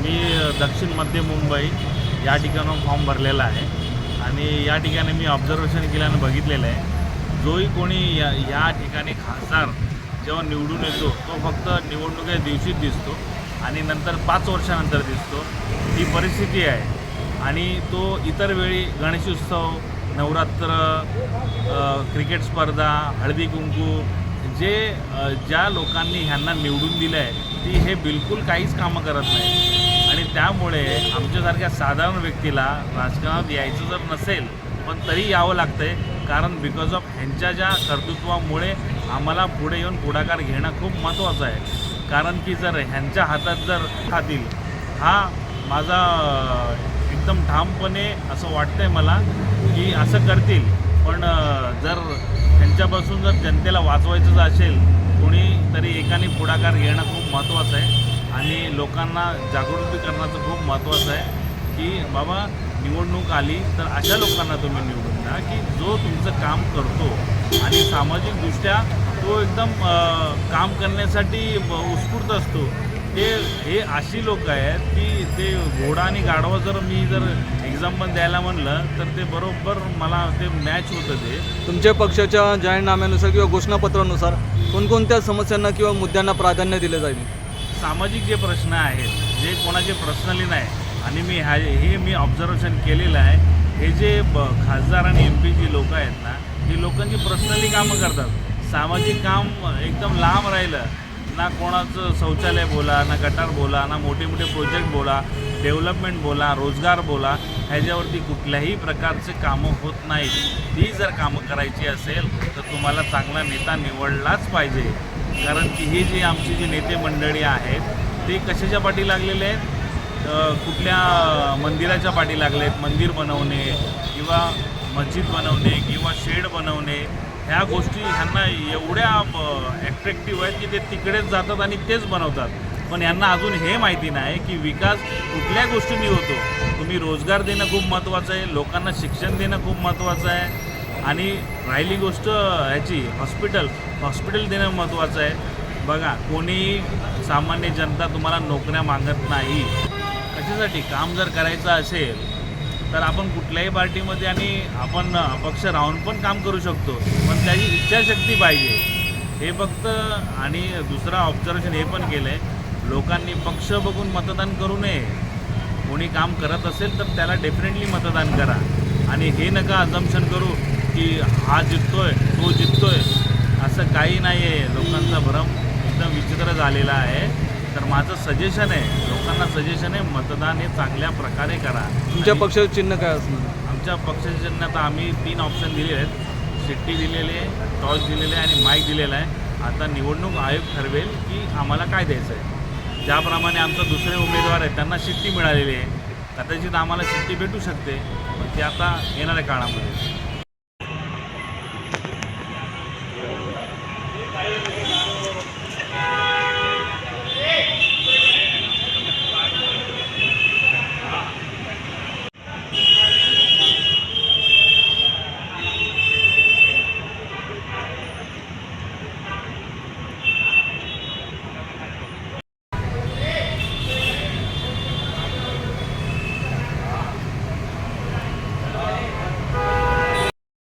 मी दक्षिण मध्य मुंबई या ठिकाणून फॉर्म भरलेला आहे आणि या ठिकाणी मी ऑब्झर्वेशन केल्यानं बघितलेलं आहे, जोही कोणी या ठिकाणी खासदार जेव्हा निवडून येतो तो फक्त निवडणुकीच्या दिवशीच दिसतो आणि नंतर 5 वर्षानंतर दिसतो, ही परिस्थिती आहे। आणि तो इतर वेळी गणेशोत्सव, नवरात्र, क्रिकेट स्पर्धा, हळदी कुंकू ज्या लोकांनी ह्यांना निवडून दिलं आहे ती हे बिलकुल काहीच कामं करत नाही आणि त्यामुळे आमच्यासारख्या साधारण व्यक्तीला राजकारणात यायचं जर नसेल पण तरी यावं लागतं आहे, कारण बिकॉज ऑफ ह्यांच्या ज्या कर्तृत्वामुळे आम्हाला पुढे येऊन पुढाकार घेणं खूप महत्त्वाचं आहे। कारण की जर ह्यांच्या हातात जर खातील, हा माझा एकदम ठामपणे असं वाटतं आहे मला की असं करतील, पण जर ह्यांच्यापासून जर जनतेला वाचवायचं असेल कोणी तरी एकाने पुढाकार घेणं खूप महत्त्वाचं आहे आणि लोकांना जागृती करण्याचं खूप महत्त्वाचं आहे की बाबा निवडणूक आली तर अशा लोकांना तुम्ही निवडून द्या की जो तुमचं काम करतो आणि सामाजिकदृष्ट्या तो एकदम काम करण्यासाठी उत्स्फूर्त असतो। हे अशी लोक आहेत की ते घोडा आणि गाढवा जर एक्झाम्पल द्यायला म्हणलं तर ते बरोबर मला ते मॅच होतं। ते तुमच्या पक्षाच्या जाहीरनाम्यानुसार किंवा घोषणापत्रानुसार कोणकोणत्या समस्यांना किंवा मुद्द्यांना प्राधान्य दिले जाईल? सामाजिक जे प्रश्न आहेत जे कोणाचे पर्सनली नाही, आणि मी ऑब्झर्वेशन केलेलं आहे, हे जे खासदार आणि MP जी लोक आहेत ना, ही लोकांची पर्सनली कामं करतात। सामाजिक काम एकदम लांब राहिलं ना, कोणाचं शौचालय बोला, ना गटार बोला, ना मोठे मोठे प्रोजेक्ट बोला, डेव्हलपमेंट बोला, रोजगार बोला, ह्याच्यावरती कुठल्याही प्रकारचे कामं होत नाहीत। ती जर कामं करायची असेल तर तुम्हाला चांगला नेता निवडलाच पाहिजे, कारण की ही जी आमची जी नेते मंडळी आहेत ते कशाच्या पाठी लागलेले आहेत, कुठल्या मंदिराच्या पाठी लागले आहेत, मंदिर बनवणे किंवा मस्जिद बनवणे किंवा शेड बनवणे, ह्या गोष्टी ह्यांना एवढ्या ॲट्रॅक्टिव्ह आहेत की ते तिकडेच जातात आणि तेच बनवतात। पण ह्यांना अजून हे माहिती नाही की विकास कुठल्या गोष्टींनी होतो। तुम्ही रोजगार देणं खूप महत्त्वाचं आहे, लोकांना शिक्षण देणं खूप महत्त्वाचं आहे आणि राहिली गोष्ट ह्याची हॉस्पिटल देणं महत्त्वाचं आहे। बघा, कोणी सामान्य जनता तुम्हाला नोकऱ्या मागत नाही, कशासाठी? काम जर करायचं असेल तर आपण कुठल्याही पार्टीमध्ये आणि आपण अपक्ष राहून पण काम करू शकतो, पण त्याची इच्छाशक्ती पाहिजे हे फक्त। आणि दुसरा ऑब्झर्वेशन हे पण केलं आहे, लोकांनी पक्ष बघून मतदान करू नये। कोणी काम करत असेल तर त्याला डेफिनेटली मतदान करा आणि हे नका अझम्पशन करू की हा जिंकतोय तो जिंकतोय, असं काही नाही आहे। लोकांचा भ्रम एकदम विचित्र झालेला आहे। तर माझं सजेशन आहे, लोकांना सजेशन आहे, मतदान हे चांगल्या प्रकारे करा। तुमच्या पक्षाचं चिन्ह काय असणार? आमच्या पक्षाचे चिन्ह आता आम्ही 3 ऑप्शन दिले आहेत, शिट्टी दिलेली आहे, टॉस दिलेले आहे आणि माईक दिलेला आहे। आता निवडणूक आयोग ठरवेल की आम्हाला काय द्यायचं आहे। ज्याप्रमाणे आमचा दुसरे उमेदवार आहेत त्यांना शिट्टी मिळालेली आहे, कदाचित आम्हाला शिट्टी भेटू शकते, पण ती आता येणाऱ्या काळामध्ये